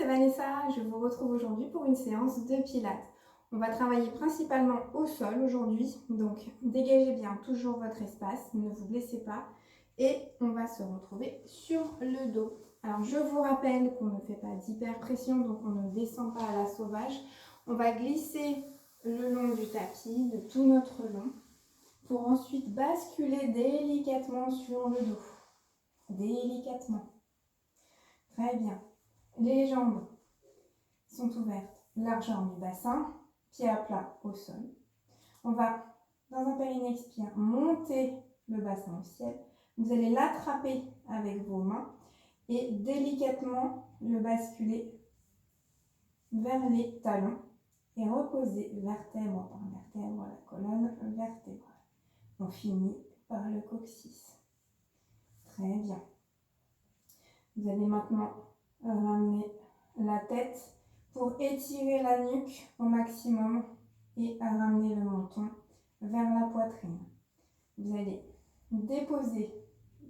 c'est Vanessa, je vous retrouve aujourd'hui pour une séance de pilates. On va travailler principalement au sol aujourd'hui, donc dégagez bien toujours votre espace, ne vous blessez pas et on va se retrouver sur le dos. Alors je vous rappelle qu'on ne fait pas d'hyperpression, donc on ne descend pas à la sauvage. On va glisser le long du tapis, de tout notre long, pour ensuite basculer délicatement sur le dos. Délicatement. Très bien. Les jambes sont ouvertes, largeur du bassin, pied à plat au sol. On va, dans un périnée expire, monter le bassin au ciel. Vous allez l'attraper avec vos mains et délicatement le basculer vers les talons et reposer vertèbre par vertèbre la colonne vertébrale. On finit par le coccyx. Très bien. Vous allez maintenant ramener la tête pour étirer la nuque au maximum et ramener le menton vers la poitrine. Vous allez déposer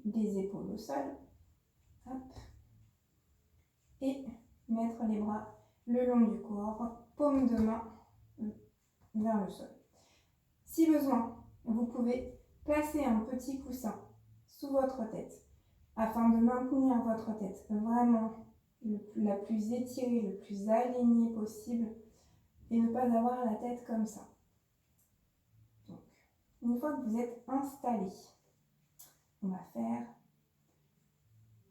les épaules au sol. Hop. Et mettre les bras le long du corps, paume de main vers le sol. Si besoin, vous pouvez placer un petit coussin sous votre tête afin de maintenir votre tête vraiment la plus étirée, le plus alignée possible et ne pas avoir la tête comme ça. Donc, une fois que vous êtes installé, on va faire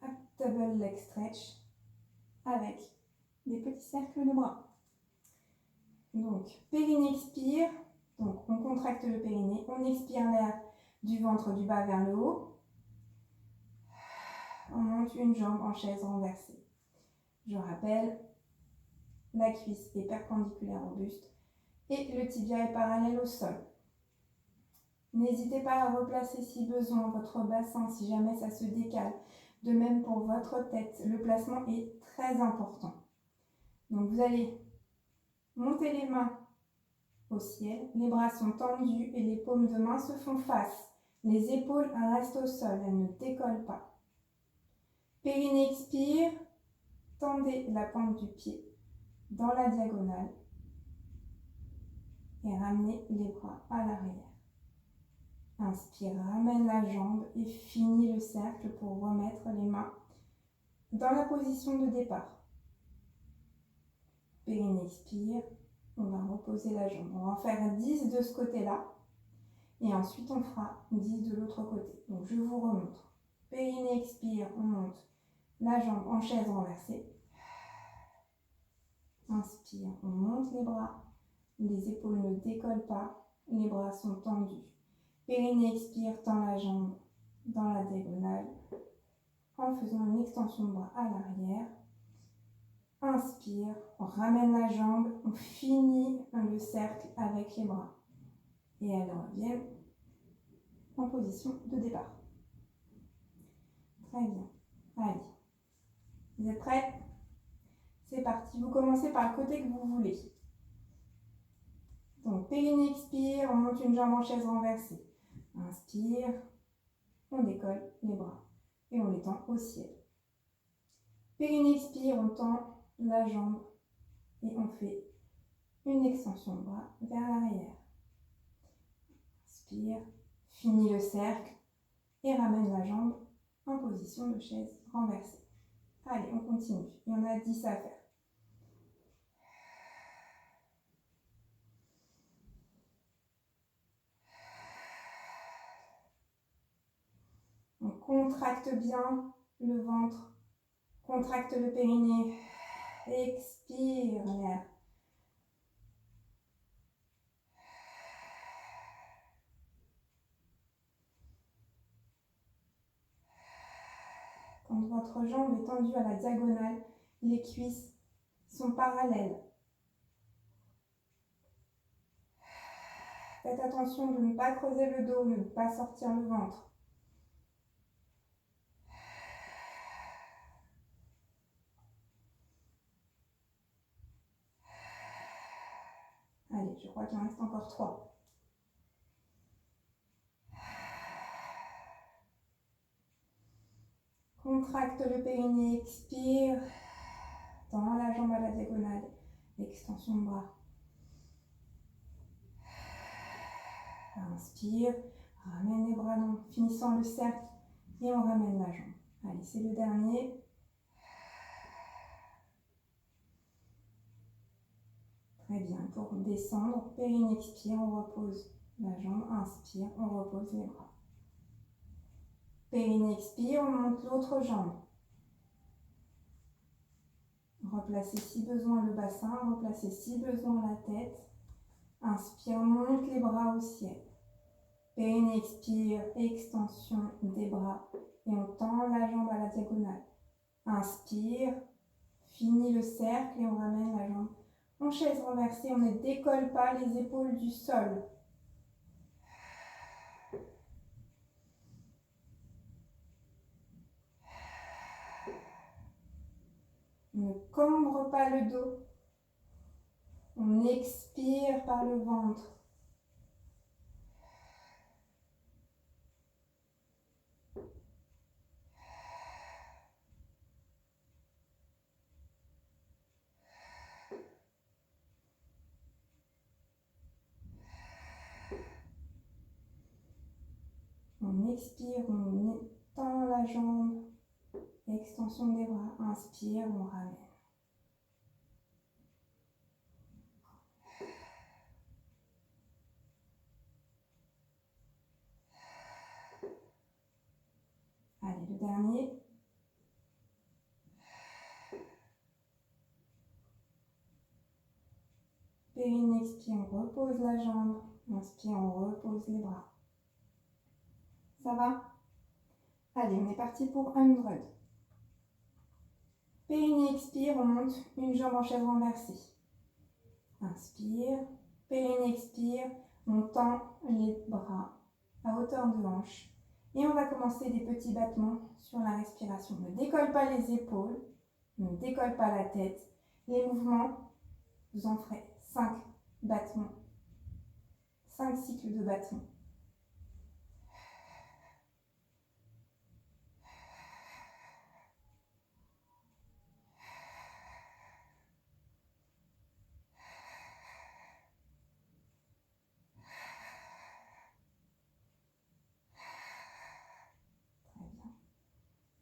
un double leg stretch avec des petits cercles de bras. Donc, périnée expire, donc on contracte le périnée, on expire l'air du ventre du bas vers le haut. On monte une jambe en chaise renversée. Je rappelle, la cuisse est perpendiculaire au buste et le tibia est parallèle au sol. N'hésitez pas à replacer si besoin votre bassin si jamais ça se décale. De même pour votre tête, le placement est très important. Donc vous allez monter les mains au ciel, les bras sont tendus et les paumes de main se font face. Les épaules restent au sol, elles ne décollent pas. Périnée expire, tendez la pointe du pied dans la diagonale et ramenez les bras à l'arrière. Inspire, ramène la jambe et finis le cercle pour remettre les mains dans la position de départ. Périnée expire, on va reposer la jambe. On va en faire 10 de ce côté-là et ensuite on fera 10 de l'autre côté. Donc je vous remontre. Périnée expire, on monte la jambe en chaise renversée. Inspire, on monte les bras, les épaules ne décollent pas, les bras sont tendus. Périnée expire, tend la jambe dans la diagonale en faisant une extension de bras à l'arrière. Inspire, on ramène la jambe, on finit le cercle avec les bras. Et elles reviennent en position de départ. Très bien. Allez, vous êtes prêts? C'est parti. Vous commencez par le côté que vous voulez. Donc, périnée expire, on monte une jambe en chaise renversée. Inspire, on décolle les bras et on les tend au ciel. Périnée expire, on tend la jambe et on fait une extension de bras vers l'arrière. Inspire, finis le cercle et ramène la jambe en position de chaise renversée. Allez, on continue. Il y en a 10 à faire. On contracte bien le ventre, contracte le périnée, expire l'air. Quand votre jambe est tendue à la diagonale, les cuisses sont parallèles. Faites attention de ne pas creuser le dos, de ne pas sortir le ventre. Allez, je crois qu'il en reste encore 3. Contracte le périnée, expire. tend la jambe à la diagonale, extension de bras. Inspire, ramène les bras long, finissant le cercle et on ramène la jambe. Allez, c'est le dernier. Très bien, pour descendre, périnée expire, on repose la jambe, inspire, on repose les bras. Périnée expire, on monte l'autre jambe. Replacez si besoin le bassin, replacez si besoin la tête. Inspire, monte les bras au ciel. Périnée expire, extension des bras et on tend la jambe à la diagonale. Inspire, finit le cercle et on ramène la jambe en chaise renversée. On ne décolle pas les épaules du sol. On ne cambre pas le dos. On expire par le ventre. On expire, on tend la jambe, extension des bras, inspire, on ramène. Allez, le dernier. Périnée expire, on repose la jambe, inspire, on repose les bras. Ça va? Allez, on est parti pour 100. Périnée expire, on monte une jambe en chaise renversée. Inspire, périnée expire, on tend les bras à hauteur de hanche. Et on va commencer des petits battements sur la respiration. Ne décolle pas les épaules, ne décolle pas la tête. Les mouvements, vous en ferez 5 battements, 5 cycles de battements.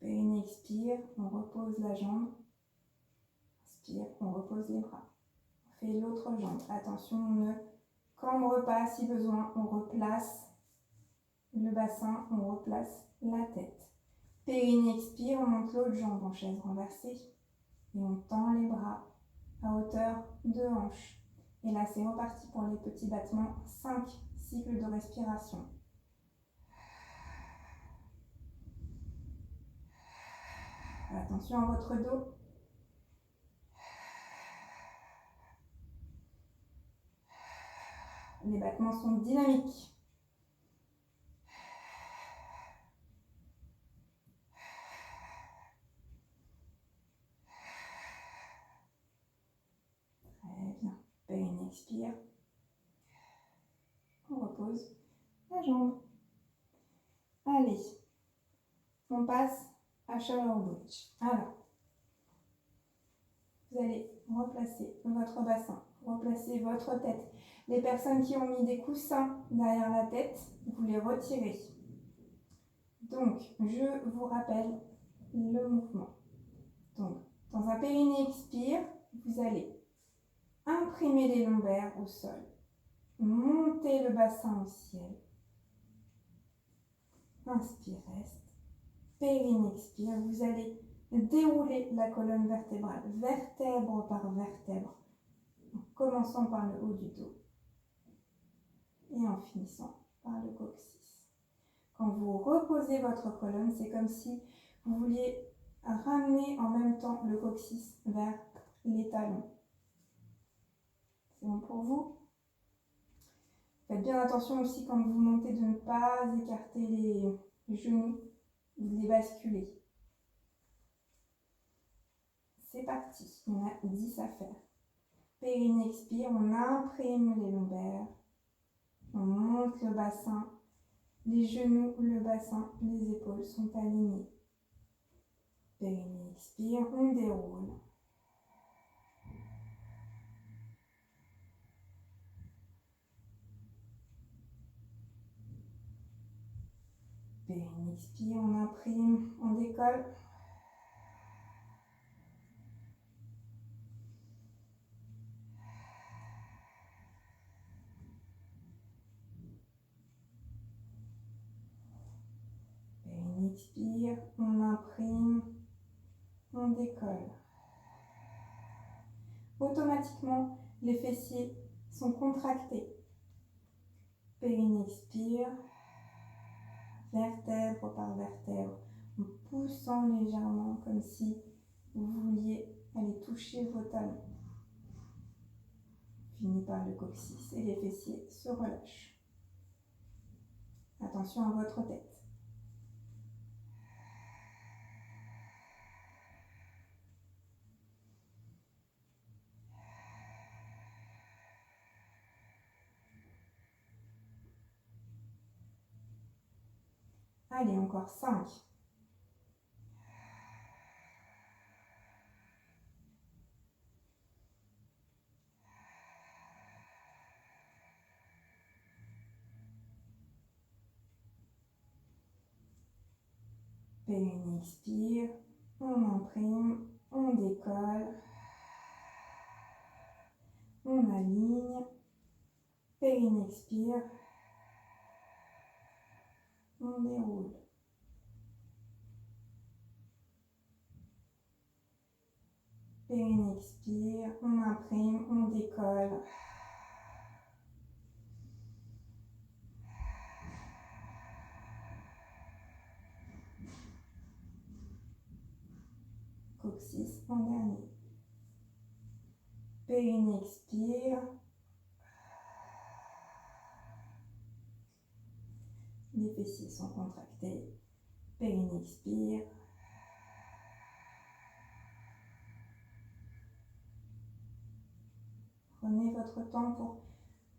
Périnée expire, on repose la jambe. Inspire, on repose les bras. On fait l'autre jambe. Attention, on ne cambre pas si besoin. On replace le bassin, on replace la tête. Périnée expire, on monte l'autre jambe en chaise renversée. Et on tend les bras à hauteur de hanche. Et là, c'est reparti pour les petits battements. 5 cycles de respiration. Attention à votre dos. Les battements sont dynamiques. Très bien. Périnée expire. On repose la jambe. Allez, on passe à shoulder bridge. Alors, vous allez replacer votre bassin, replacer votre tête. Les personnes qui ont mis des coussins derrière la tête, vous les retirez. Donc, je vous rappelle le mouvement. Donc, dans un périnée expire, vous allez imprimer les lombaires au sol, monter le bassin au ciel. Inspire, reste. Périnée expire, vous allez dérouler la colonne vertébrale, vertèbre par vertèbre, en commençant par le haut du dos et en finissant par le coccyx. Quand vous reposez votre colonne, c'est comme si vous vouliez ramener en même temps le coccyx vers les talons. C'est bon pour vous? Faites bien attention aussi quand vous montez de ne pas écarter les genoux, de les basculer. C'est parti, on a 10 à faire. Périnée expire, on imprime les lombaires, on monte le bassin, les genoux, le bassin, les épaules sont alignés. Périnée expire, on déroule. Périnée expire, on imprime, on décolle. Périnée expire, on imprime, on décolle. Automatiquement, les fessiers sont contractés. Périnée expire, vertèbre par vertèbre, en poussant légèrement comme si vous vouliez aller toucher vos talons. Fini par le coccyx et les fessiers se relâchent. Attention à votre tête. Allez, encore 5. Périnée expire, on imprime, on décolle, on aligne. Périnée expire, on déroule. Périnée expire, on imprime, on décolle. Coccyx en dernier. Périnée expire. Les fessiers sont contractés. Périnée expire. Prenez votre temps pour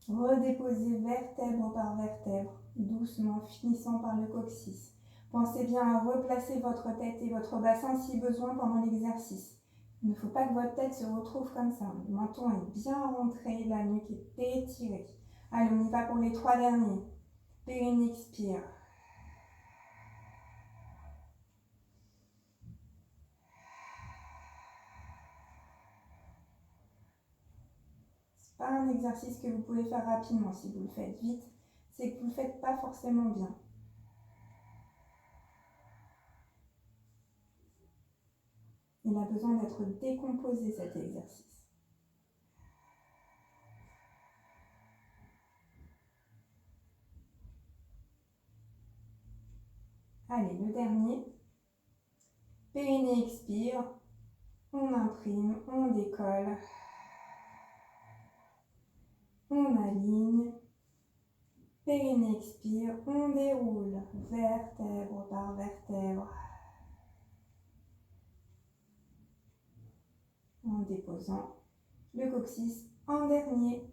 redéposer vertèbre par vertèbre, doucement, finissant par le coccyx. Pensez bien à replacer votre tête et votre bassin si besoin pendant l'exercice. Il ne faut pas que votre tête se retrouve comme ça. Le menton est bien rentré, la nuque est étirée. Allez, on y va pour les 3 derniers. Périnée expire. C'est pas un exercice que vous pouvez faire rapidement. Si vous le faites vite, c'est que vous ne le faites pas forcément bien. Il a besoin d'être décomposé, cet exercice. Allez, le dernier. Périnée expire. On imprime, on décolle. On aligne. Périnée expire, on déroule. Vertèbre par vertèbre. En déposant le coccyx en dernier.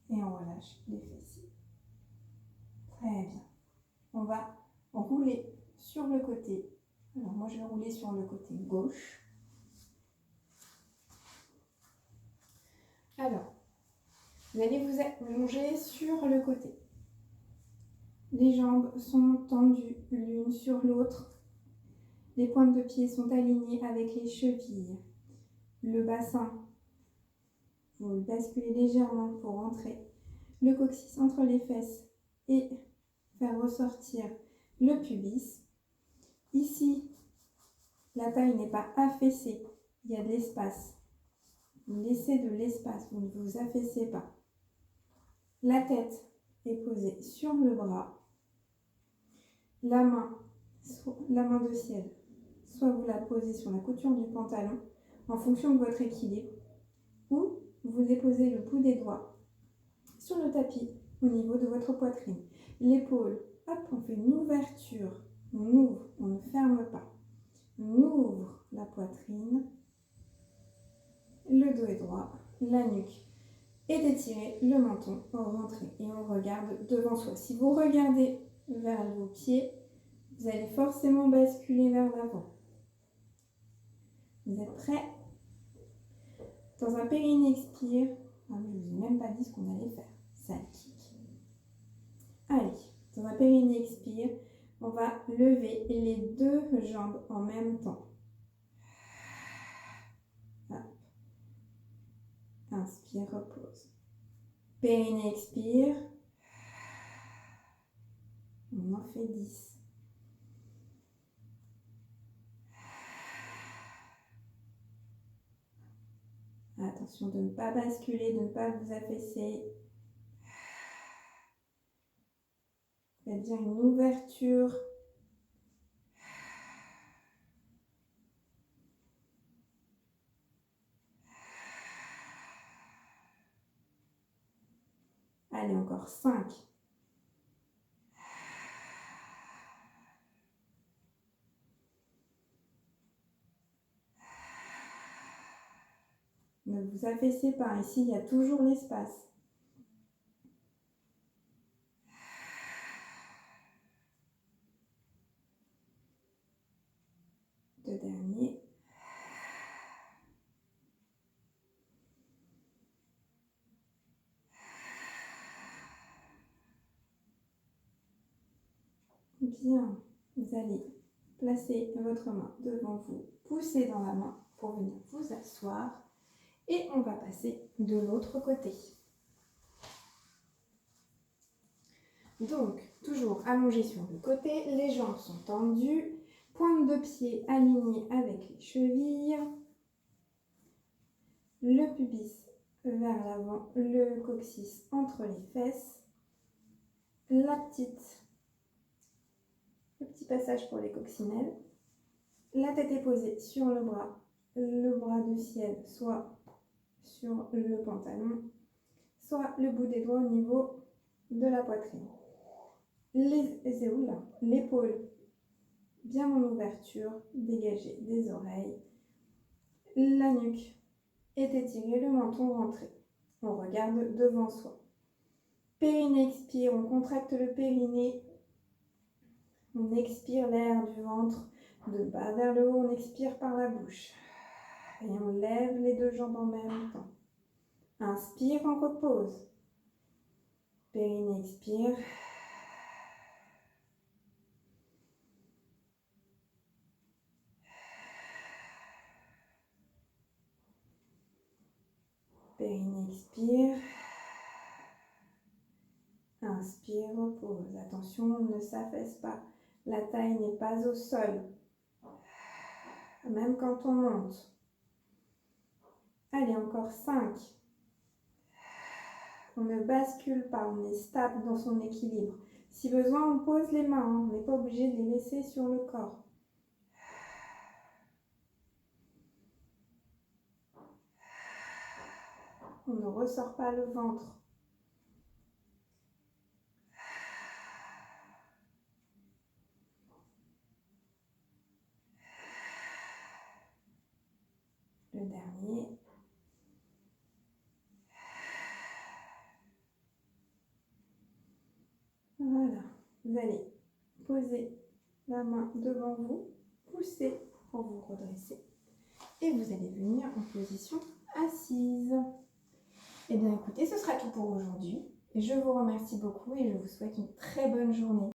Et on relâche les fessiers. Très bien. On va rouler sur le côté. Alors moi je vais rouler sur le côté gauche. Alors, vous allez vous allonger sur le côté. Les jambes sont tendues l'une sur l'autre. Les pointes de pied sont alignées avec les chevilles. Le bassin, vous le basculez légèrement pour entrer le coccyx entre les fesses et faire ressortir le pubis. Ici, la taille n'est pas affaissée, il y a de l'espace. Vous laissez de l'espace, vous ne vous affaissez pas. La tête est posée sur le bras. La main de ciel, soit vous la posez sur la couture du pantalon en fonction de votre équilibre, ou vous déposez le bout des doigts sur le tapis au niveau de votre poitrine. L'épaule, hop, on fait une ouverture, on ouvre, on ne ferme pas. On ouvre la poitrine, le dos est droit, la nuque est étirée, le menton rentré et on regarde devant soi. Si vous regardez vers vos pieds, vous allez forcément basculer vers l'avant. Vous êtes prêts? Dans un périnée expire, je ne vous ai même pas dit ce qu'on allait faire. Ça kick. Allez, dans un périnée expire, On va lever les deux jambes en même temps. Hop. Inspire, repose. Périnée, expire. On en fait 10. Attention de ne pas basculer, de ne pas vous affaisser. Faites bien une ouverture. Allez, encore 5. Ne vous affaissez pas, ici il y a toujours l'espace. Deux derniers. Bien, vous allez placer votre main devant vous, pousser dans la main pour venir vous asseoir et on va passer de l'autre côté. Donc, toujours allongé sur le côté, les jambes sont tendues, pointe de pied alignée avec les chevilles, le pubis vers l'avant, le coccyx entre les fesses, le petit passage pour les coccinelles, la tête est posée sur le bras de ciel, soit sur le pantalon, soit le bout des doigts au niveau de la poitrine. L'épaule bien en ouverture, dégagée des oreilles, la nuque est étirée, le menton rentré. On regarde devant soi. Périnée, expire, on contracte le périnée. On expire l'air du ventre de bas vers le haut, on expire par la bouche. Et on lève les deux jambes en même temps. Inspire, on repose. Périnée, expire. Périnée, expire. Inspire, repose. Attention, on ne s'affaisse pas. La taille n'est pas au sol. Même quand on monte. Allez, encore 5. On ne bascule pas, on est stable dans son équilibre. Si besoin, on pose les mains. On n'est pas obligé de les laisser sur le corps. On ne ressort pas le ventre. Le dernier. Voilà. Vous allez poser la main devant vous, pousser pour vous redresser. Et vous allez venir en position assise. Eh bien écoutez, ce sera tout pour aujourd'hui. Je vous remercie beaucoup et je vous souhaite une très bonne journée.